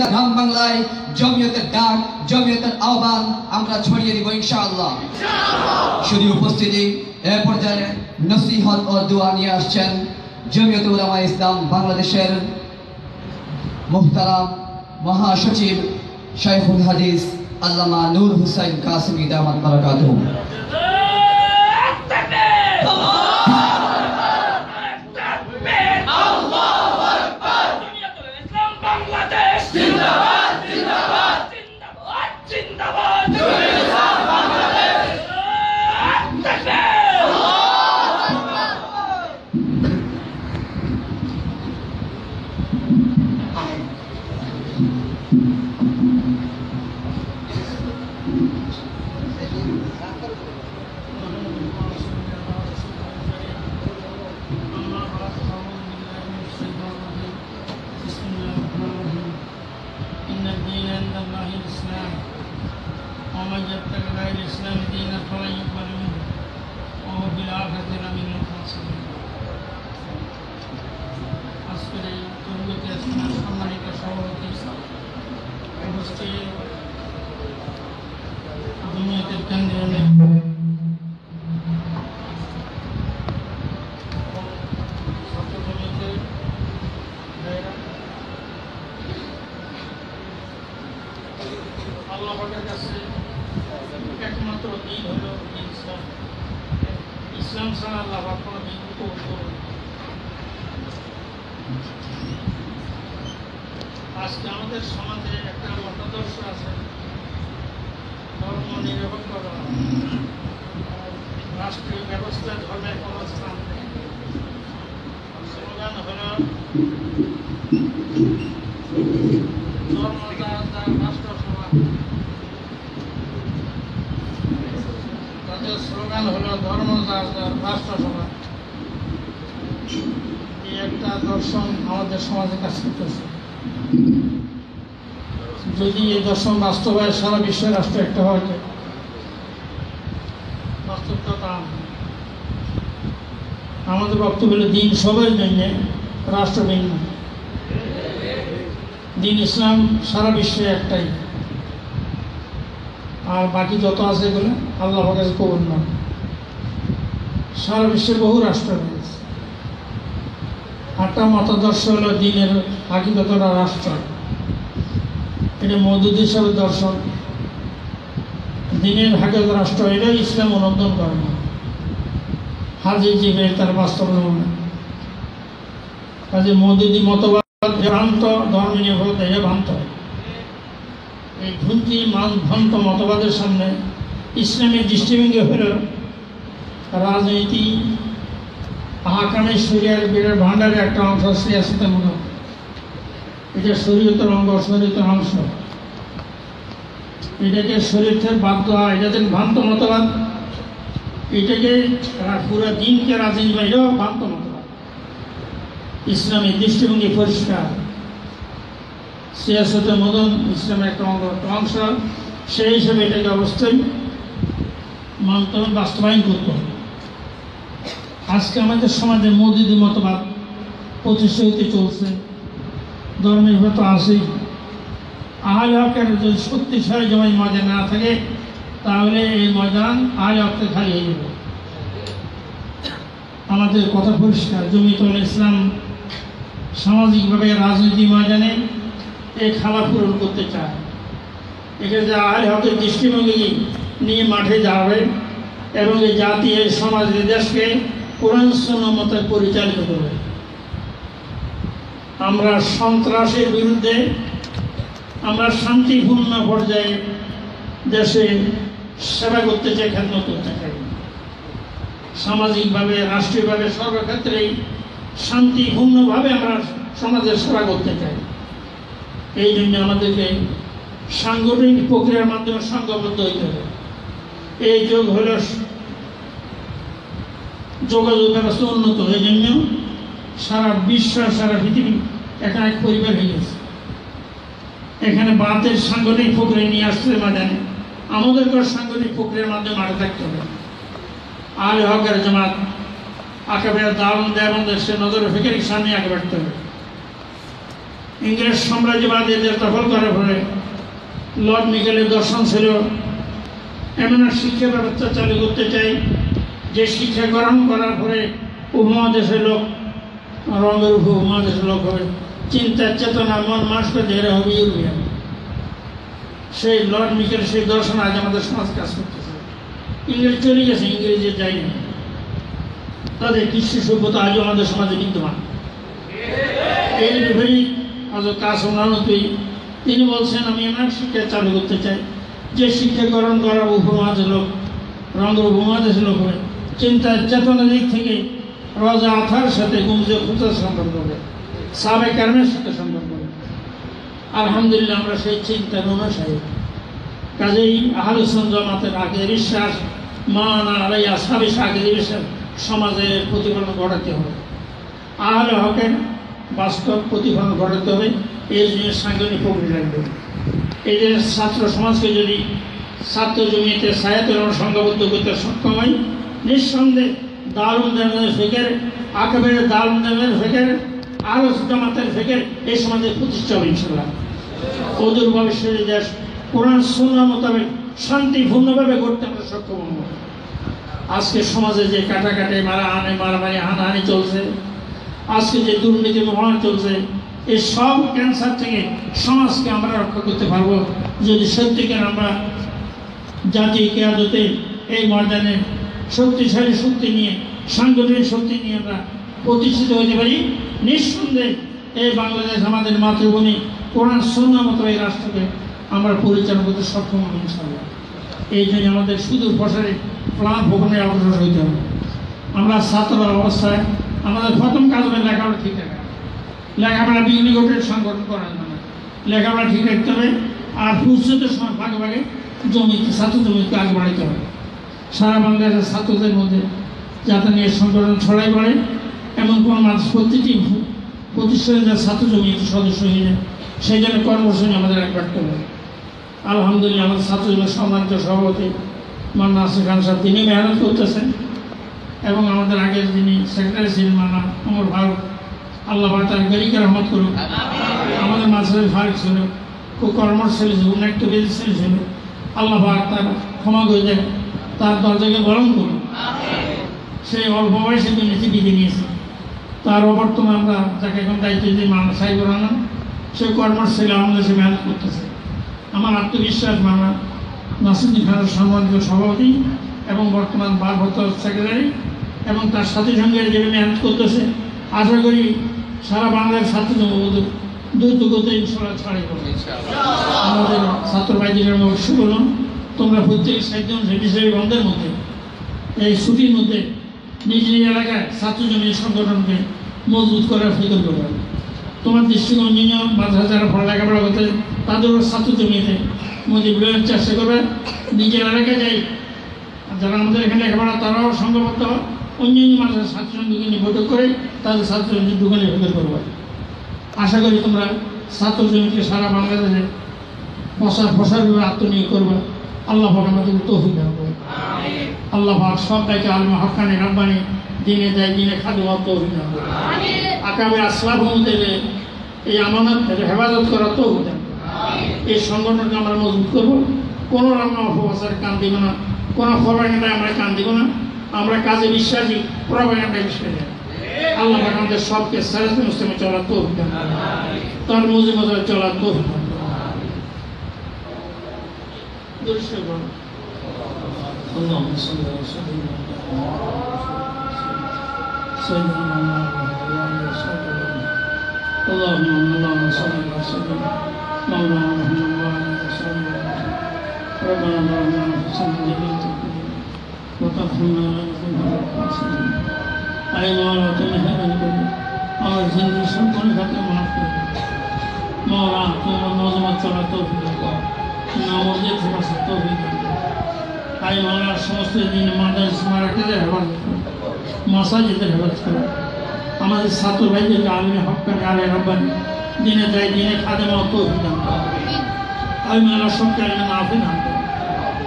গোটা গ্রাম বাংলায় জমিয়তের ডাক, জমিয়তের আহ্বান আমরা ছড়িয়ে দিব ইনশাআল্লাহ। শুধু উপস্থিতি এ পর্যায়ে নসিহত ও দোয়া নিয়ে আসছেন জমিয়তে উলামা ইসলাম বাংলাদেশের মুহতারাম মহাসচিব শাইখুল হাদিস আল্লামা নূর হুসাইন কাসিমি দামাত বারাকাতুহু। ومن يبتغ غير الإسلام دينا فلن يقبل منه وهو في الآخرة لمن الخاسرين। আজকের এই জমিয়তে ইসলামের সম্মানিত সভাপতি উপস্থিত জমিয়তের কেন্দ্রীয় নেতৃত্ব আল্লাহর কাছে একমাত্র দিন হলো ইসলাম। ইসলাম ছাড়া আল্লাহ কোনো দিন আজকে আমাদের সমাজে একটা মতাদর্শ আছে, ধর্ম নিরপেক্ষতা, রাষ্ট্রীয় ব্যবস্থা ধর্মের কোনো স্থান নেই। স্লোগান হলো ধর্ম রাষ্ট্রসভা, তাদের স্লোগান হলো ধর্ম রাষ্ট্রসভা। এই একটা দর্শন আমাদের সমাজে কাজ করতেছে। যদি এই দর্শন বাস্তবায়ন সারা বিশ্বের রাষ্ট্র একটা হয়, বাস্তবতা আমাদের বক্তব্য হলো দিন সবার জন্য, রাষ্ট্র ভিন্ন। দিন ইসলাম সারা বিশ্বে একটাই, আর বাকি যত আছে এগুলো আল্লাহ কাছে কবুল নয়। সারা বিশ্বে বহু রাষ্ট্র রয়েছে, একটা মতাদর্শ হলো দিনের হাকিকতটা রাষ্ট্র। এটা মওদুদী হিসাবে দর্শন, দিনের হাকিকত রাষ্ট্র, এটাই ইসলাম অনুমোদন করে না। হাজি জিবরাইল তার বাস্তবায়ন কাজে মওদুদী মতবাদ ভ্রান্ত, ধর্ম নিরপেক্ষতা এটা ভ্রান্ত। এই ভ্রান্ত মতবাদের সামনে ইসলামের দৃষ্টিভঙ্গি হল রাজনীতি, আহকামে শরিয়ার বিরাট ভান্ডারের একটা অংশ সিয়াসতের। এটা শরীয়তের অঙ্গ, শরীয়তের অংশ। এটাকে শরীয়তের বাধ্য হয়, এটা যেন ভ্রান্ত মতবাদ। এটাকে পুরো দিনকে রাজনীতি বা এটাও ভ্রান্ত মতবাদ। ইসলামের দৃষ্টিভঙ্গি পরিষ্কার, সিয়াসতের মতন ইসলামের একটা অংশ। সেই হিসেবে এটাকে অবশ্যই মানতে হবে, বাস্তবায়ন করতে হবে। আজকে আমাদের সমাজে মওদুদী মতবাদ প্রতিষ্ঠিত চলছে, ধর্মের ভেতর আসেই। আহলে হকের যদি শক্তিশালী জমাই ময়দান না থাকে, তাহলে এই ময়দান আহলে হককে খালি হয়ে যাবে। আমাদের কথা পরিষ্কার, জমিয়তুল ইসলাম সামাজিকভাবে রাজনীতি ময়দানে এই খালা পূরণ করতে চায়। এখানে যে আহলে হকের দৃষ্টিভঙ্গি নিয়ে মাঠে যাবে এবং এই জাতি, এই সমাজ, এই দেশকে কোরআন সুন্নাহ মতে পরিচালিত করবে। আমরা সন্ত্রাসের বিরুদ্ধে, আমরা শান্তিপূর্ণ পর্যায়ে দেশে সেবা করতে চাই, খেদমত করতে চাই। সামাজিকভাবে, রাষ্ট্রীয়ভাবে, সর্বক্ষেত্রেই শান্তিপূর্ণভাবে আমরা সমাজের সেবা করতে চাই। এই জন্য আমাদেরকে সাংগঠনিক প্রক্রিয়ার মাধ্যমে সংঘবদ্ধ হইতে হবে। এই যোগ হল যোগাযোগ ব্যবস্থা উন্নত। এই জন্য সারা বিশ্ব, সারা পৃথিবী এখানে এক পরিবার হয়ে গেছে। এখানে বাতের সাংগঠনিক প্রক্রিয়া নিয়ে আসছে ময়দানে, আমাদেরকে সাংগঠনিক প্রক্রিয়ার মাধ্যমে মাঠে থাকতে হবে। আহলে হকের জামাত আকাবের দারুণ দেবন্দের সে নজর ফিকির সামনে আগে বাড়তে হবে। ইংরেজ সাম্রাজ্যবাদীদের দখল করার ফলে লর্ড মিকেলের দর্শন ছিল এমন এক শিক্ষা ব্যবস্থা চালু করতে চাই যে শিক্ষা গ্রহণ করার পরে উপমহাদেশের লোক রঙের উপমহাদেশের লোক হবে, চিন্তার চেতনা মন মানুষকে ধরে হবে ইউরোপিয়ান। সেই লর্ড মিকেল সেই দর্শন আজ আমাদের সমাজ কাজ করতেছে। ইংরেজ চলে গেছে, ইংরেজের যায়নি, তাদের কৃষি সভ্যতা আজও আমাদের সমাজে বিদ্যমান। এই ভেরি আজ কাজ উন্নতই তিনি বলছেন আমি এমন শিক্ষা চালু করতে চাই যে শিক্ষা গ্রহণ করা উপমহাদেশের লোক রঙের উপমহাদেশের লোক হবে, চিন্তার চেতনার দিক থেকে রজা আথার সাথে গুমজে খুঁজার সম্পর্ক হবে, সাবে কারণের সাথে সম্পর্ক হবে। আলহামদুলিল্লাহ আমরা সেই চিন্তার অনুসারী। কাজেই আহলুসুন্নাহ জামাতের আগে বিশ্বাস মানা আলাই আসহাবে আগে বিশ্বাস সমাজের প্রতিফলন ঘটাতে হবে, আহলে হকের বাস্তব প্রতিফলন ঘটাতে হবে। এই জন্য সাংগঠনিক প্রক্রিয়া লাগবে। এই যে ছাত্র সমাজকে যদি ছাত্র জমিতে সায়াতের সংঘবদ্ধ করতে সক্ষম হয়, নিঃসন্দেহে দারুল দেওয়ানের ফেকের আকাবের দারুল দেওয়ানের ফেকের আরো জামাতের ফেকের এই সমাজে প্রতিষ্ঠা হবে ইনশাল্লাহ। অদূর ভবিষ্যতে দেশ কোরআন সুন্নাহ মোতাবেক শান্তিপূর্ণভাবে করতে আমরা সক্ষম হব। আজকে সমাজে যে কাটাকাটি মারামারি হানাহানি চলছে, আজকে যে দুর্নীতি মহান চলছে, এই সব ক্যান্সার থেকে সমাজকে আমরা রক্ষা করতে পারবো যদি সত্যিকার আমরা জাতীয় কিয়াদতে এই ময়দানে শক্তিশালী শক্তি নিয়ে সাংগঠনিক শক্তি নিয়ে আমরা প্রতিষ্ঠিত হতে পারি। নিঃসন্দেহে এই বাংলাদেশ আমাদের মাতৃভূমি, কোরআন সুন্নাহ মতো এই রাষ্ট্রকে আমরা পরিচালনা করতে সক্ষম হব ইনশাআল্লাহ। এই জন্য আমাদের সুদূর প্রসারে প্ল্যান ভবনে অগ্রসর হইতে হবে। আমরা ছাত্র অবস্থায় আমাদের প্রথম কাজ হবে লেখাপড়া ঠিক রাখা। লেখাপড়া বিভিন্ন গোটের সংগঠন করার জন্য লেখাপড়া ঠিক রাখতে হবে। আর ফুরসতের সময় ভাগে ভাগে জমিতে ছাত্র জমিকে আগে বাড়াইতে হবে। সারা বাংলাদেশের ছাত্রদের মধ্যে যাতে নিয়ে সংগঠন ছড়াই পড়ে এমন কোনো মানুষ প্রতিটি প্রতিষ্ঠানে যা ছাত্র জমিতে সদস্য হয়ে যায় সেই জন্য কর্মসূচি আমাদের একবার করবে। আলহামদুলিল্লাহ আমাদের ছাত্র জমির সম্মানিত সভাপতি মান্না নাসির খান সাহেব তিনি মেহনত করতেছেন এবং আমাদের আগের যিনি সেক্রেটারি ছিলেন মান্না ওমর ফারুক, আল্লাহ তার গরিকে রহমত করুক। আমাদের মাঝে ফারুক ছিল, খুব কর্মশীল ছিল, একটু বেশি ছিল, আল্লাহ তার ক্ষমা করে দেয়, তার দরজাকে গরম করুন। সেই অল্প বয়সে দুর্নীতি বিধি নিয়েছে, তার অবর্তমানে আমরা যাকে এখন দায়িত্ব দিই মানা সাহেবুর রহমান, সে কর্মশীল আমাদের সে মেহনত করতেছে। আমার আত্মবিশ্বাস মানা নাসিরুদ্দিন খানের সম্মানিত সভাপতি এবং বর্তমান ভারপ্রাপ্ত সেক্রেটারি এবং তার সাথী সঙ্গে যে মেহনত করতেছে, আশা করি সারা বাংলার ছাত্র দ্রুত গতি ইনশাআল্লাহ ছড়াই পড়বে। আমাদের ছাত্র ভাইদের অবশ্যই বলুন তোমরা প্রত্যেক সাহিত্য হিসেবে বন্ধের মধ্যে এই ছুটির মধ্যে নিজ নিজ এলাকায় ছাত্র জমির সংগঠনকে মজবুত করার ফিকর করবে। তোমার দৃষ্টিকোণ নিয়ে মাদ্রাসা যারা পড়া লেখাপড়া করতে তাদেরও ছাত্র জমিতে মজিবুলের চেষ্টা করবে। নিজের এলাকায় যাই যারা আমাদের এখানে লেখাপড়া তারাও সংঘবদ্ধ অন্যান্য মাদ্রাসার ছাত্র সঙ্গে নিয়ে বৈঠক করে তাদের ছাত্র জমির দোকানে ফিকর করবে। আশা করি তোমরা ছাত্র জমিকে সারা বাংলাদেশে প্রসারভাবে আত্মনিয়োগ করবে। আল্লাহ পাক আমাদের তৌফিক দান করুন। আল্লাহ পাক সবাইকে আলমা হক্কানি রাব্বানি দিনে দেয় দিনে খাদু তৌফিক দান করুন। আকামে আসলাফ দেবে এই আমানত হেফাজত করার তৌফিক দান করুন। এই সংগঠনকে আমরা মজবুত করবো। কোনো রকম অপপ্রচারে কান দিব না, কোনো প্রপাগান্ডায় আমরা কান দিব না। আমরা কাজে বিশ্বাসী, প্রপাগান্ডায় বিশ্বাসী। আল্লাহ পাক আমাদের সবকে সারাতে মুসলিমে চলার তৌফিক দান করুন, তার মজিমতে চলার তৌফিক দান করুন। اللهم صل على سيدنا اللهم صل على سيدنا مولانا محمد وعلى اله وصحبه ربنا ظلمنا انفسنا وان وتغفرنا لنا الخاسرين اي مولا تمهل আমার জিন্দগি সম্পূর্ণ খাতে মাফ করে মওলা তোমার নজমত চলা তৌফিক দাও, নামাজে তোমার তৌফিক দাও। আই মাওলার সমস্ত দিন মাদ্রাস মারাকাজের হেফাজত করো, মাসাজিদের হেফাজত করো। আমাদের ছাত্র ভাইদেরকে আলিমে হক্কানি আলে রাব্বানি দিনে দেয় দিনে খাদেমা তৌফিক দান করো। আই মাওলার সবকে আলিমে মাফি দান করো।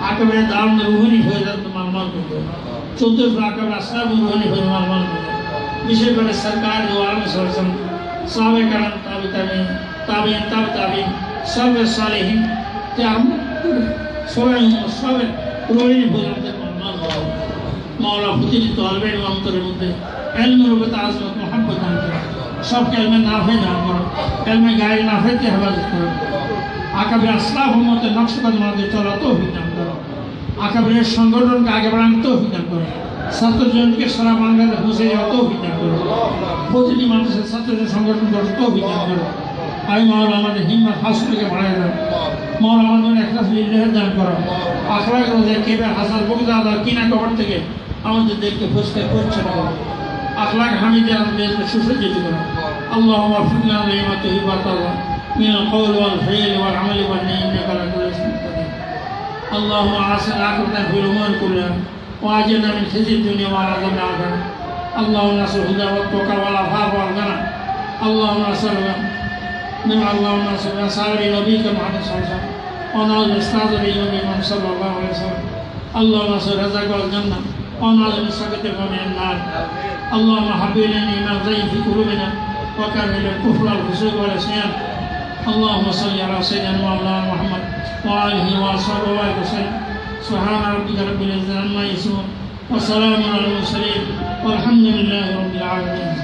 আকাবে দারুণ রুহানি হয়ে যাতে তোমার মাল করো। চতুর্থ আকাবে আসলাম রুহানি হয়ে মাল করো। বিশেষ করে সরকার जो आलम सरसम सावे करम ताबी ताबी তাবিন তাবিন সর্বে সালেহীন সবের রোহিণী ভোজনদের মাওলা প্রতিনিধিত আলবের অন্তরের মধ্যে এলমের উপরে তাজমত মোহাম্মদ দান করো সবকে এলমে নাফে দান করো এলমে গায়ে নাফেতে হেফাজত করো আকাবের আসলাফ উম্মতের নকশাকার মাঝে চলা তৌফিক দান করো আকাবের সংগঠনকে আগে বাড়ানো তৌফিক দান করো ছাত্রজনকে সারা বাংলাদেশে পৌঁছে যাওয়া তৌফিক দান করো প্রতিটি মানুষের ছাত্রজন সংগঠন করে তৌফিক দান করো আমি মাওলা আমাদের হিম্মত হাসুলকে বাড়াই দাও মাওলা আমাদের একটা লিল্লাহ দান করো আখলাক রোজে কেবে হাসান বগদা আদা কিনা কবর থেকে আমাদেরকে পরিষ্কার পরিচ্ছন্ন করো আখলাক হামিদে আমাদেরকে সুসজ্জিত করো আল্লাহুম্মা ফিরনা লিমা তুহিব্বু তাআলা من القول والفعل والعمل والنية إنك على كل شيء قدير اللهم أحسن عاقبتنا في الأمور كلها وأجرنا من خزي الدنيا وعذاب الآخرة اللهم نصر الهدى والتقى والعفاف والغنى اللهم نصر اللهم نصر أصحاب نبيك محمد صلى الله عليه وسلم ونعوذ بإستاذ بيوم صلى الله عليه وسلم اللهم نصر رزقك والجنة ونعوذ من سخطك ومن النار اللهم حبب إلينا الإيمان زين في قلوبنا وكره الكفر والفسوق والعصيان اللهم صل على سيدنا مولانا محمد وآله وصحبه وسلم سبحان ربك رب العزة عما يصفون وسلام على المرسلين والحمد لله رب العالمين